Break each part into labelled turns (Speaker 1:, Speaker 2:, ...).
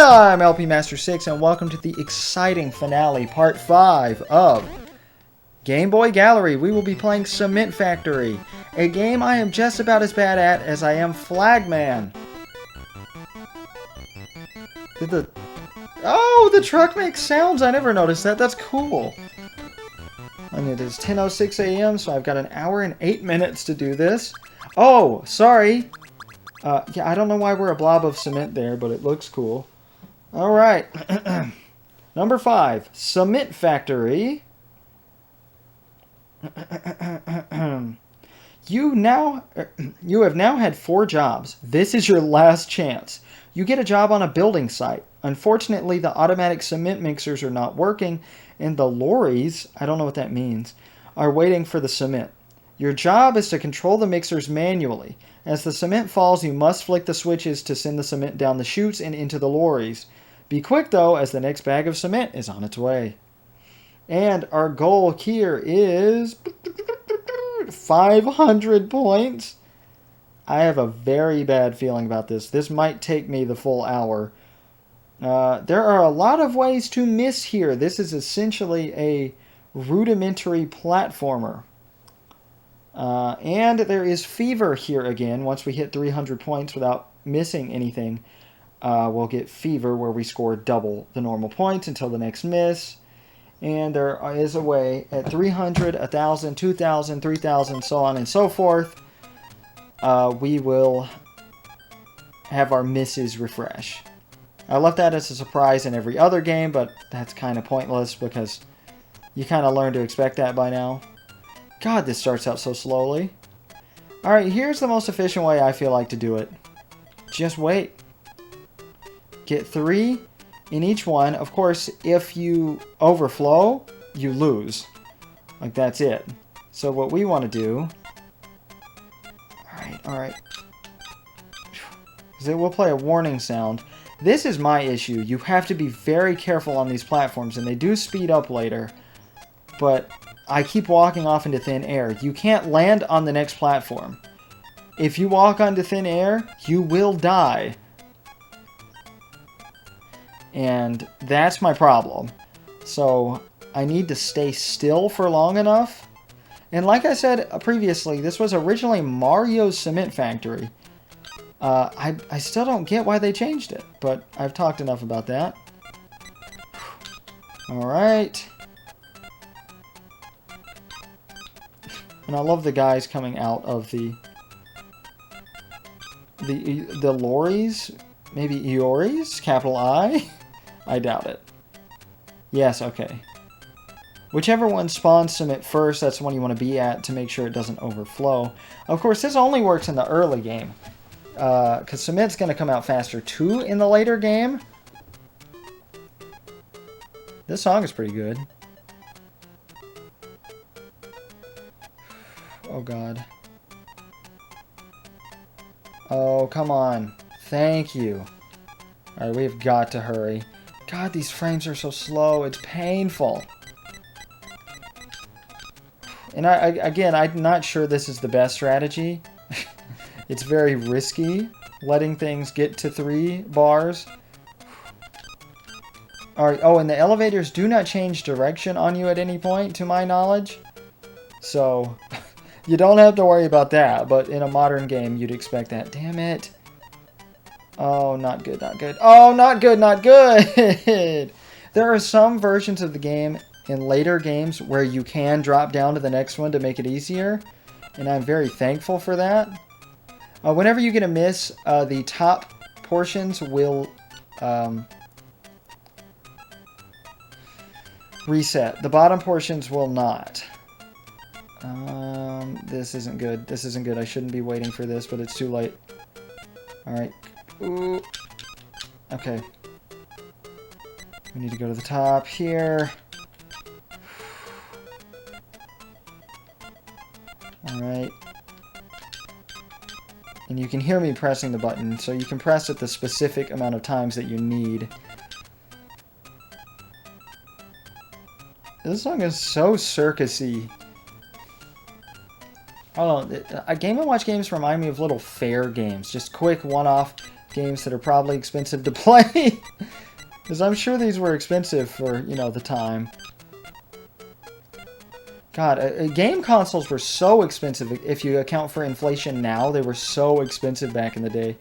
Speaker 1: I'm LP Master 6, and welcome to the exciting finale, part 5 of Game Boy Gallery. We will be playing Cement Factory, a game I am just about as bad at as I am Flagman. Oh, the truck makes sounds. I never noticed that. That's cool. And it is 10:06 a.m., so I've got an hour and 8 minutes to do this. Oh, sorry. Yeah, I don't know why we're a blob of cement there, but it looks cool. Alright. Number 5. Cement Factory. You have now had 4 jobs. This is your last chance. You get a job on a building site. Unfortunately, the automatic cement mixers are not working, and the lorries, I don't know what that means, are waiting for the cement. Your job is to control the mixers manually. As the cement falls, you must flick the switches to send the cement down the chutes and into the lorries. Be quick, though, as the next bag of cement is on its way. And our goal here is 500 points. I have a very bad feeling about this. This might take me the full hour. There are a lot of ways to miss here. This is essentially a rudimentary platformer. And there is fever here again. Once we hit 300 points without missing anything, we'll get fever where we score double the normal points until the next miss. And there is a way at 300, 1,000, 2,000, 3,000, so on and so forth. We will have our misses refresh. I left that as a surprise in every other game, but that's kind of pointless because you kind of learn to expect that by now. God, this starts out so slowly. Alright, here's the most efficient way I feel like to do it. Just wait. Get 3 in each one. Of course, if you overflow, you lose. Like, that's it. So what we want to do... Alright. We'll play a warning sound. This is my issue. You have to be very careful on these platforms, and they do speed up later. But I keep walking off into thin air. You can't land on the next platform. If you walk onto thin air, you will die. And that's my problem. So I need to stay still for long enough. And like I said previously, this was originally Mario's Cement Factory. I still don't get why they changed it, but I've talked enough about that. Alright. And I love the guys coming out of the lorries. Maybe Ioris? Capital I? I doubt it. Yes, okay. Whichever one spawns cement first, that's the one you want to be at to make sure it doesn't overflow. Of course, this only works in the early game. Because cement's going to come out faster too in the later game. This song is pretty good. Oh, God. Oh, come on. Thank you. Alright, we've got to hurry. God, these frames are so slow. It's painful. And again, I'm not sure this is the best strategy. It's very risky, letting things get to 3 bars. Alright, oh, and the elevators do not change direction on you at any point, to my knowledge. So... you don't have to worry about that, but in a modern game, you'd expect that. Damn it. Oh, not good, not good. Oh, not good, not good! There are some versions of the game in later games where you can drop down to the next one to make it easier, and I'm very thankful for that. Whenever you get a miss, the top portions will reset. The bottom portions will not. This isn't good. This isn't good. I shouldn't be waiting for this, but it's too late. Alright. Ooh. Okay. We need to go to the top here. Alright. And you can hear me pressing the button, so you can press it the specific amount of times that you need. This song is so circusy. I don't know, Game & Watch games remind me of little fair games. Just quick one-off games that are probably expensive to play. Because I'm sure these were expensive for, you know, the time. God, game consoles were so expensive. If you account for inflation now, they were so expensive back in the day.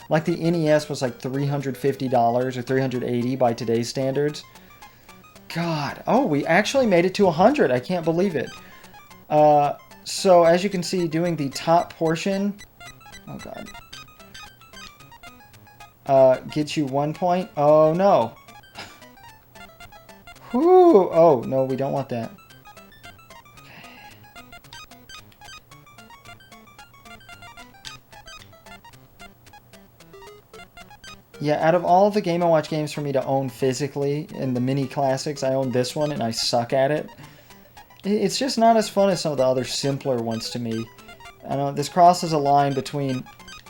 Speaker 1: Like the NES was like $350 or $380 by today's standards. God. Oh, we actually made it to 100. I can't believe it. So as you can see, doing the top portion... Oh, God. Gets you 1 point. Oh, no. Whew. Oh, no, we don't want that. Yeah, out of all the Game & Watch games for me to own physically in the mini classics, I own this one and I suck at it. It's just not as fun as some of the other simpler ones to me. I know this crosses a line between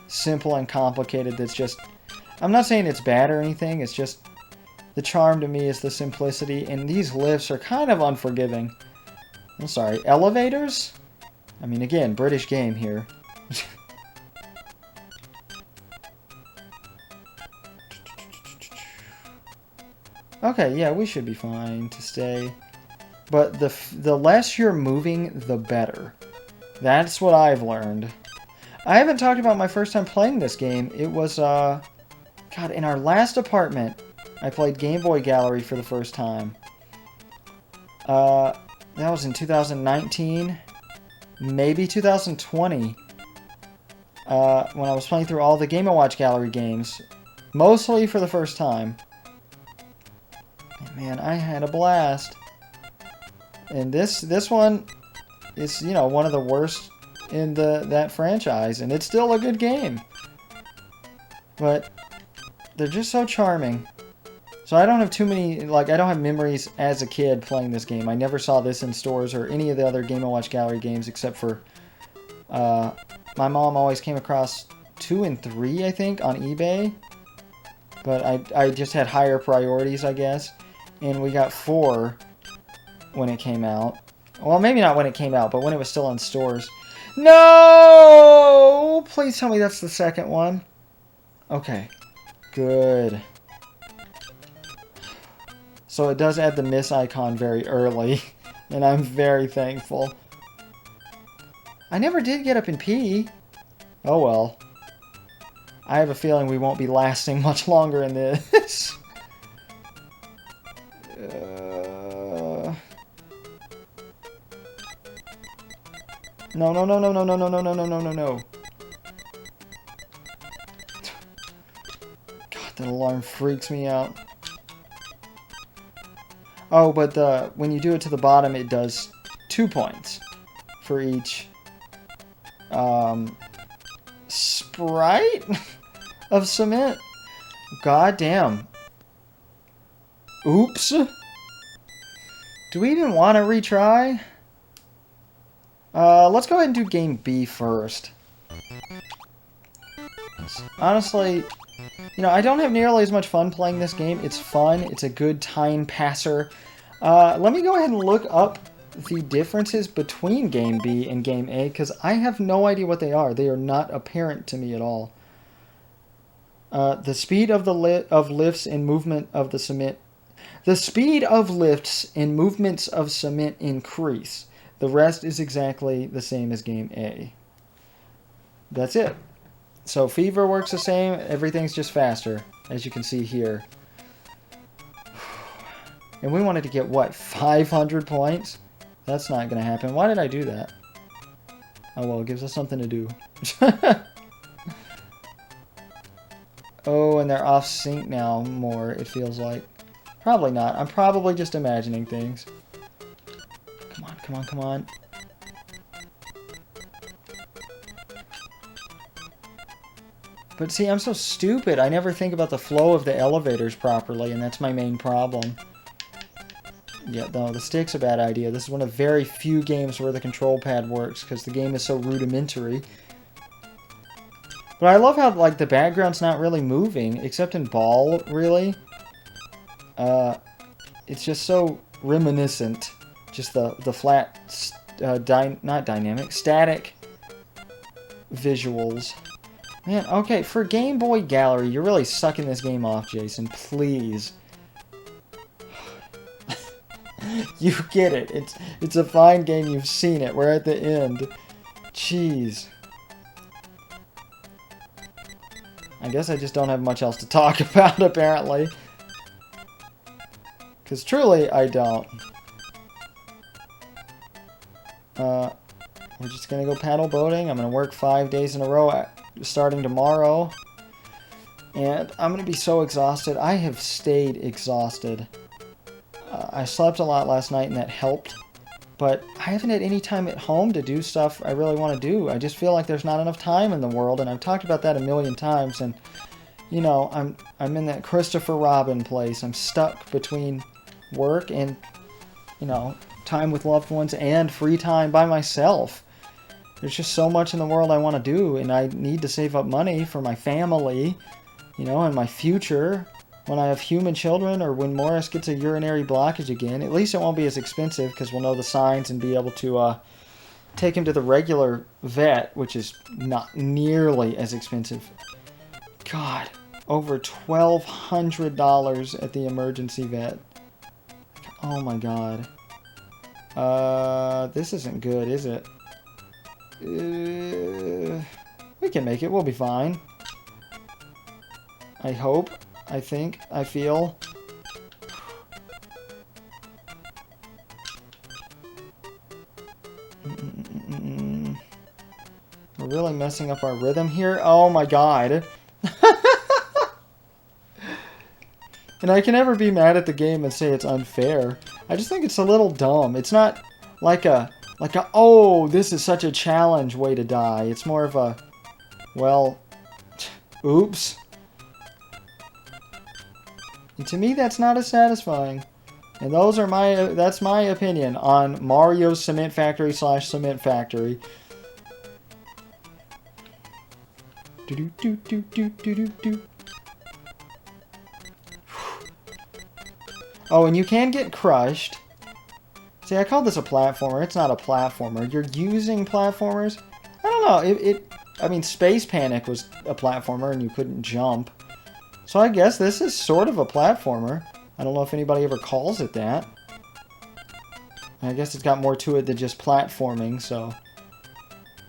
Speaker 1: simple and complicated that's just... I'm not saying it's bad or anything, it's just... The charm to me is the simplicity, and these lifts are kind of unforgiving. I'm sorry, elevators? I mean, again, British game here. Okay, yeah, we should be fine to stay. But the less you're moving, the better. That's what I've learned. I haven't talked about my first time playing this game. It was, God, in our last apartment, I played Game Boy Gallery for the first time. That was in 2019, maybe 2020. When I was playing through all the Game & Watch Gallery games. Mostly for the first time. Man, I had a blast. And this one is, you know, one of the worst in that franchise, and it's still a good game. But they're just so charming. So I don't have too many, like, I don't have memories as a kid playing this game. I never saw this in stores or any of the other Game & Watch Gallery games except for, my mom always came across 2 and 3, I think, on eBay. But I just had higher priorities, I guess. And we got 4 when it came out. Well, maybe not when it came out, but when it was still in stores. No! Please tell me that's the second one. Okay. Good. So it does add the miss icon very early. And I'm very thankful. I never did get up in P. Oh well. I have a feeling we won't be lasting much longer in this. No, no, no, no, no, no, no, no, no, no, no, no, no. God, that alarm freaks me out. Oh, but when you do it to the bottom, it does 2 points for each sprite of cement. God damn. Oops. Do we even want to retry? Let's go ahead and do game B first. Honestly, you know, I don't have nearly as much fun playing this game. It's fun. It's a good time passer. Let me go ahead and look up the differences between game B and game A, because I have no idea what they are. They are not apparent to me at all. The speed of lifts and movement of the cement. The speed of lifts and movements of cement increase. The rest is exactly the same as game A. That's it. So Fever works the same. Everything's just faster, as you can see here. And we wanted to get, what, 500 points? That's not going to happen. Why did I do that? Oh, well, it gives us something to do. Oh, and they're off sync now more, it feels like. Probably not. I'm probably just imagining things. Come on, come on, come on. But see, I'm so stupid. I never think about the flow of the elevators properly, and that's my main problem. Yeah, no, the stick's a bad idea. This is one of very few games where the control pad works, because the game is so rudimentary. But I love how, like, the background's not really moving, except in Ball, really. It's just so reminiscent. Just the flat, not dynamic, static visuals. Man, okay, for Game Boy Gallery, you're really sucking this game off, Jason. Please. You get it. It's a fine game. You've seen it. We're at the end. Jeez. I guess I just don't have much else to talk about, apparently. Because truly, I don't. We're just going to go paddle boating. I'm going to work 5 days in a row starting tomorrow. And I'm going to be so exhausted. I have stayed exhausted. I slept a lot last night and that helped. But I haven't had any time at home to do stuff I really want to do. I just feel like there's not enough time in the world. And I've talked about that a million times. And, you know, I'm in that Christopher Robin place. I'm stuck between work and, you know, time with loved ones and free time by myself. There's just so much in the world I want to do, and I need to save up money for my family, you know, and my future. When I have human children or when Morris gets a urinary blockage again, at least it won't be as expensive because we'll know the signs and be able to take him to the regular vet, which is not nearly as expensive. God, over $1,200 at the emergency vet. Oh my God. This isn't good, is it? We can make it. We'll be fine. I hope. I think. I feel. We're really messing up our rhythm here. Oh my God. And I can never be mad at the game and say it's unfair. I just think it's a little dumb. It's not like a, oh, this is such a challenge way to die. It's more of a, well, oops. And to me, that's not as satisfying. And those are that's my opinion on Mario's Cement Factory / Cement Factory. Oh, and you can get crushed. See, I call this a platformer. It's not a platformer. You're using platformers. I don't know. I mean, Space Panic was a platformer and you couldn't jump. So I guess this is sort of a platformer. I don't know if anybody ever calls it that. I guess it's got more to it than just platforming, so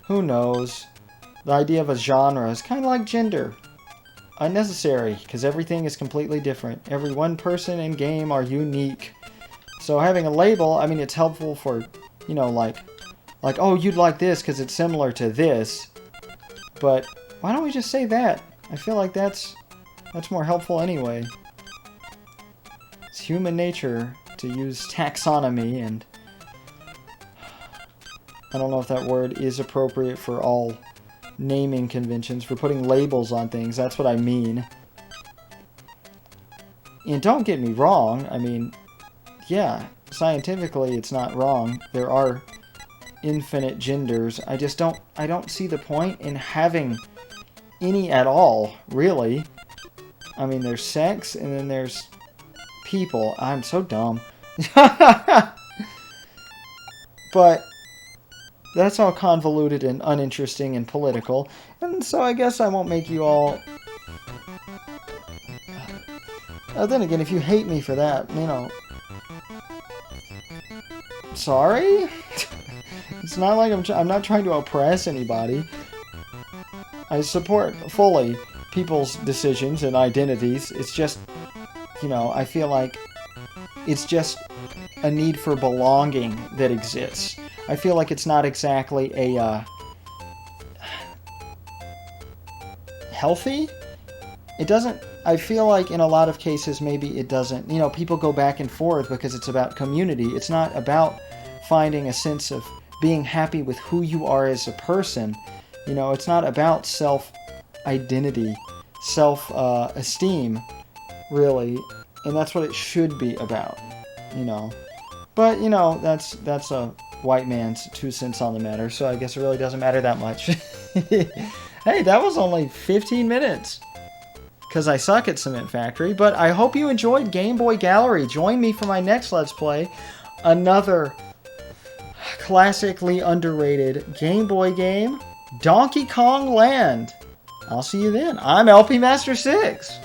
Speaker 1: who knows. The idea of a genre is kind of like gender. Unnecessary, because everything is completely different. Every one person and game are unique. So having a label, I mean, it's helpful for, you know, like, oh, you'd like this because it's similar to this. But why don't we just say that? I feel like that's more helpful anyway. It's human nature to use taxonomy, and I don't know if that word is appropriate for all naming conventions, for putting labels on things. That's what I mean. And don't get me wrong, I mean, yeah, scientifically it's not wrong. There are infinite genders. I don't see the point in having any at all, really. I mean, there's sex, and then there's people. I'm so dumb. But that's all convoluted and uninteresting and political. And so I guess I won't make you all... then again, if you hate me for that, you know... Sorry? It's not like I'm not trying to oppress anybody. I support fully people's decisions and identities. It's just, you know, I feel like it's just a need for belonging that exists. I feel like it's not exactly a healthy. It doesn't. I feel like in a lot of cases maybe it doesn't. You know, people go back and forth because it's about community. It's not about finding a sense of being happy with who you are as a person. You know, it's not about self-identity, self-esteem, really. And that's what it should be about, you know. But, you know, that's a white man's 2 cents on the matter, so I guess it really doesn't matter that much. Hey, that was only 15 minutes. Because I suck at Cement Factory, but I hope you enjoyed Game Boy Gallery. Join me for my next Let's Play, another classically underrated Game Boy game, Donkey Kong Land. I'll see you then. I'm LP Master 6.